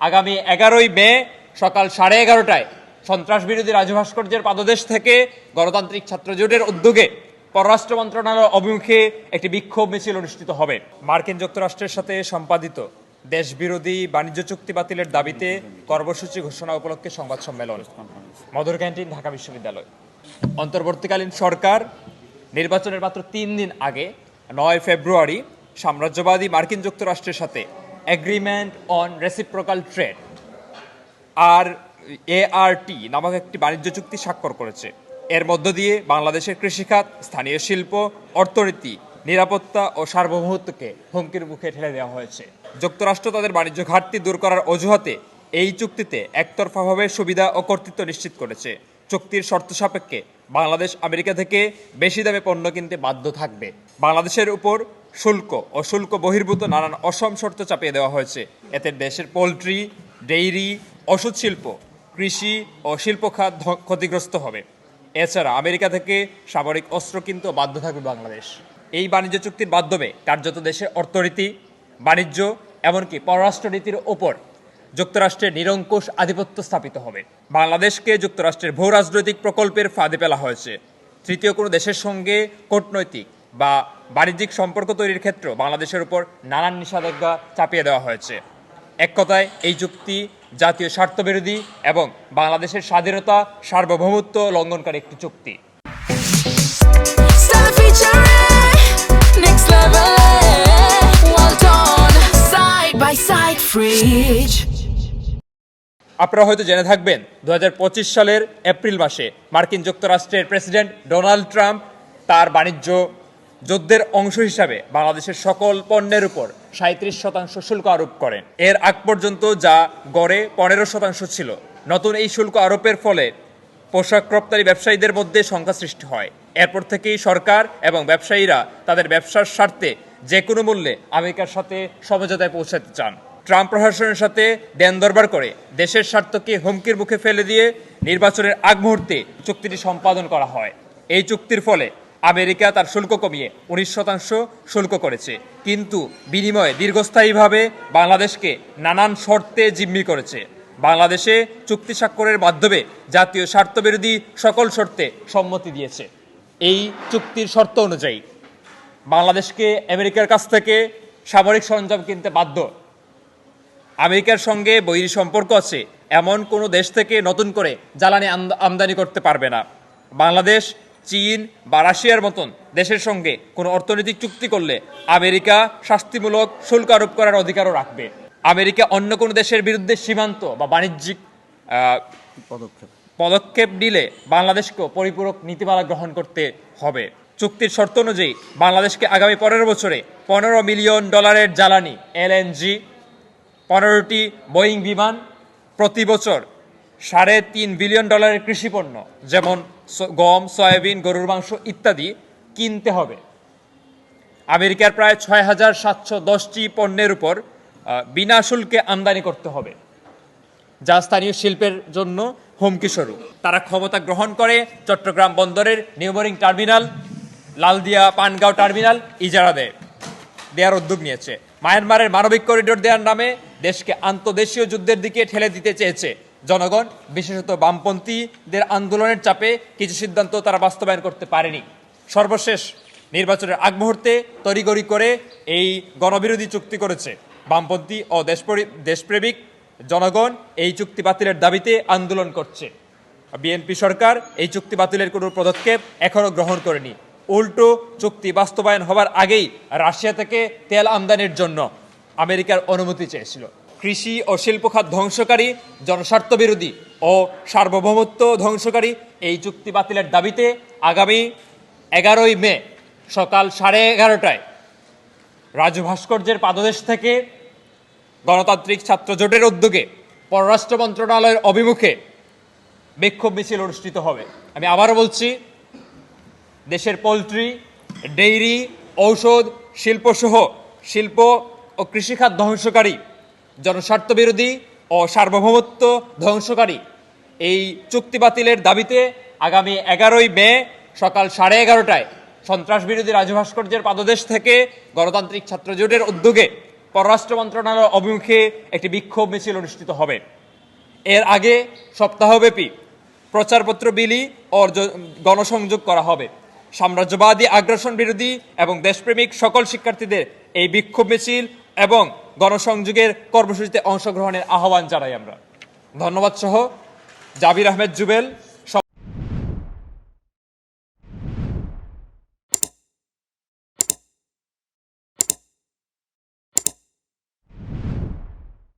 আগামী 11ই মে সকাল 11:30টায় সন্ত্রাস বিরোধী রাজু ভাস্কর্যের পাদদেশ থেকে গণতান্ত্রিক ছাত্র জোটের উদ্যোগে পররাষ্ট্র মন্ত্রণালয় অভিমুখে একটি বিক্ষোভ মিছিল অনুষ্ঠিত হবে। মার্কিন যুক্তরাষ্ট্রের সাথে সম্পাদিত দেশবিরোধী বাণিজ্য চুক্তি বাতিলের দাবিতে কর্মসূচি ঘোষণা উপলক্ষে সংবাদ সম্মেলন, মধুর ক্যান্টিন, ঢাকা বিশ্ববিদ্যালয়। অন্তর্বর্তীকালীন সরকার নির্বাচনের মাত্র 3 দিন আগে 9 ফেব্রুয়ারি সাম্রাজ্যবাদী মার্কিন যুক্তরাষ্ট্রের সাথে agreement on reciprocal trade ART নামক একটি বাণিজ্য চুক্তি স্বাক্ষর করেছে। এর মধ্য দিয়ে বাংলাদেশের কৃষিখাত, স্থানীয় শিল্প, অর্থনীতি, নিরাপত্তা ও সার্বভৌমত্বকে হুমকির মুখে ঠেলে দেওয়া হয়েছে। যুক্তরাষ্ট্র তাদের বাণিজ্য ঘাটতি দূর করার অজুহাতে এই চুক্তিতে একতরফাভাবে সুবিধা ও কর্তৃত্ব নিশ্চিত করেছে। চুক্তির শর্ত সাপেক্ষে বাংলাদেশ আমেরিকা থেকে বেশি দামে পণ্য কিনতে বাধ্য থাকবে। বাংলাদেশের উপর শুল্ক ও শুল্ক বহির্ভূত নানান অসম শর্ত চাপিয়ে দেওয়া হয়েছে। এতে দেশের পোলট্রি, ডেইরি, ওষুধ শিল্প, কৃষি ও শিল্প খাত ক্ষতিগ্রস্ত হবে। এছাড়া আমেরিকা থেকে সামরিক অস্ত্র কিনতেও বাধ্য থাকবে বাংলাদেশ। এই বাণিজ্য চুক্তির মাধ্যমে কার্যত দেশের অর্থনীতি, বাণিজ্য, এমনকি পররাষ্ট্রনীতির ওপর যুক্তরাষ্ট্রের নিরঙ্কুশ আধিপত্য স্থাপিত হবে। বাংলাদেশকে যুক্তরাষ্ট্রের ভূ রাজনৈতিক প্রকল্পের ফাঁদে ফেলা হয়েছে। তৃতীয় কোনো দেশের সঙ্গে কূটনৈতিক বা বাণিজ্যিক সম্পর্ক তৈরির ক্ষেত্রে বাংলাদেশের উপর নানান নিষেধাজ্ঞা চাপিয়ে দেওয়া হয়েছে। এক কথায় এই চুক্তি জাতীয় স্বার্থবিরোধী এবং বাংলাদেশের স্বাধীনতা, সার্বভৌমত্ব লঙ্ঘনকারী একটি চুক্তি। আপনারা হয়তো জেনে থাকবেন 2025 সালের এপ্রিল মাসে মার্কিন যুক্তরাষ্ট্রের প্রেসিডেন্ট ডোনাল্ড ট্রাম্প তার বাণিজ্য যুদ্ধের অংশ হিসাবে বাংলাদেশের সকল পণ্যের উপর 37% শুল্ক আরোপ করেন। এর আগ পর্যন্ত যা গড়ে 15% ছিল। নতুন এই শুল্ক আরোপের ফলে পোশাক রপ্তানি ব্যবসায়ীদের মধ্যে সংখ্যা সৃষ্টি হয়। এরপর থেকেই সরকার এবং ব্যবসায়ীরা তাদের ব্যবসার স্বার্থে যে কোনো মূল্যে আমেরিকার সাথে সমঝোতায় পৌঁছাতে চান। ট্রাম্প প্রশাসনের সাথে দেন দরবার করে দেশের স্বার্থকে হুমকির মুখে ফেলে দিয়ে নির্বাচনের আগ মুহূর্তে চুক্তিটি সম্পাদন করা হয়। এই চুক্তির ফলে আমেরিকা তার শুল্ক কমিয়ে 19% শুল্ক করেছে, কিন্তু বিনিময়ে দীর্ঘস্থায়ীভাবে বাংলাদেশকে নানান শর্তে জিম্মি করেছে। বাংলাদেশে চুক্তি স্বাক্ষরের মাধ্যমে জাতীয় স্বার্থবিরোধী সকল শর্তে সম্মতি দিয়েছে। এই চুক্তির শর্ত অনুযায়ী বাংলাদেশকে আমেরিকার কাছ থেকে সামরিক সরঞ্জাম কিনতে বাধ্য। আমেরিকার সঙ্গে বৈরী সম্পর্ক আছে এমন কোনো দেশ থেকে নতুন করে জ্বালানি আমদানি করতে পারবে না। বাংলাদেশ চীন বা রাশিয়ার মতন দেশের সঙ্গে কোনো অর্থনৈতিক চুক্তি করলে আমেরিকা শাস্তিমূলক শুল্ক আরোপ করার অধিকারও রাখবে। আমেরিকা অন্য কোনো দেশের বিরুদ্ধে সীমান্ত বা বাণিজ্যিক পদক্ষেপ নিলে বাংলাদেশকেও পরিপূরক নীতিমালা গ্রহণ করতে হবে। চুক্তির শর্ত অনুযায়ী বাংলাদেশকে আগামী 15 বছরে $15 মিলিয়ন জ্বালানি LNG, 15টি বোয়িং বিমান, প্রতি বছর $3.5 বিলিয়ন কৃষি পণ্য যেমন গম, সয়াবিন, গরুর মাংস ইত্যাদি কিনতে হবে। আমেরিকার প্রায় 6,710টি পণ্যের উপর বিনা শুল্কে আমদানি করতে হবে, যা স্থানীয় শিল্পের জন্য হুমকি স্বরূপ। তারা ক্ষমতা গ্রহণ করে চট্টগ্রাম বন্দরের New Mooring terminal, Laldia Pangaon terminal ইজারা দেওয়ার উদ্যোগ নিয়েছে। মায়ানমারের মানবিক করিডোর দেওয়ার নামে দেশকে আন্তদেশীয় যুদ্ধের দিকে ঠেলে দিতে চেয়েছে জনগণ। বিশেষত বামপন্থীদের আন্দোলনের চাপে কিছু সিদ্ধান্ত তারা বাস্তবায়ন করতে পারেনি। সর্বশেষ নির্বাচনের আগ মুহূর্তে তড়িঘড়ি করে এই গণবিরোধী চুক্তি করেছে। বামপন্থী ও দেশপ্রেমিক জনগণ এই চুক্তি বাতিলের দাবিতে আন্দোলন করছে। বিএনপি সরকার এই চুক্তি বাতিলের কোনো পদক্ষেপ এখনও গ্রহণ করেনি। উল্টো চুক্তি বাস্তবায়ন হবার আগেই রাশিয়া থেকে তেল আমদানির জন্য আমেরিকার অনুমতি চেয়েছিল। কৃষি ও শিল্প খাত ধ্বংসকারী, জনস্বার্থ বিরোধী ও সার্বভৌমত্ব ধ্বংসকারী এই চুক্তি বাতিলের দাবিতে আগামী 11ই মে সকাল 11:30টায় রাজু ভাস্কর্যের পাদদেশ থেকে গণতান্ত্রিক ছাত্র জোটের উদ্যোগে পররাষ্ট্র মন্ত্রণালয়ের অভিমুখে বিক্ষোভ মিছিল অনুষ্ঠিত হবে। আমি আবারও বলছি, দেশের পোলট্রি, ডেইরি, ঔষধ শিল্পসহ শিল্প ও কৃষিখাত ধ্বংসকারী, জনস্বার্থ বিরোধী ও সার্বভৌমত্ব ধ্বংসকারী এই চুক্তি বাতিলের দাবিতে আগামী 11ই মে সকাল 11:30টায় সন্ত্রাস বিরোধী রাজু ভাস্কর্যের পাদদেশ থেকে গণতান্ত্রিক ছাত্র জোটের উদ্যোগে পররাষ্ট্র মন্ত্রণালয় অভিমুখে একটি বিক্ষোভ মিছিল অনুষ্ঠিত হবে। এর আগে সপ্তাহব্যাপী প্রচারপত্র বিলি ও গণসংযোগ করা হবে। সাম্রাজ্যবাদী আগ্রাসন বিরোধী এবং দেশপ্রেমিক সকল শিক্ষার্থীদের এই বিক্ষোভ মিছিল এবং গণসংযোগের কর্মসূচিতে অংশগ্রহণের আহ্বান জানাই আমরা। ধন্যবাদ সহ জাবির আহমেদ জুবেল,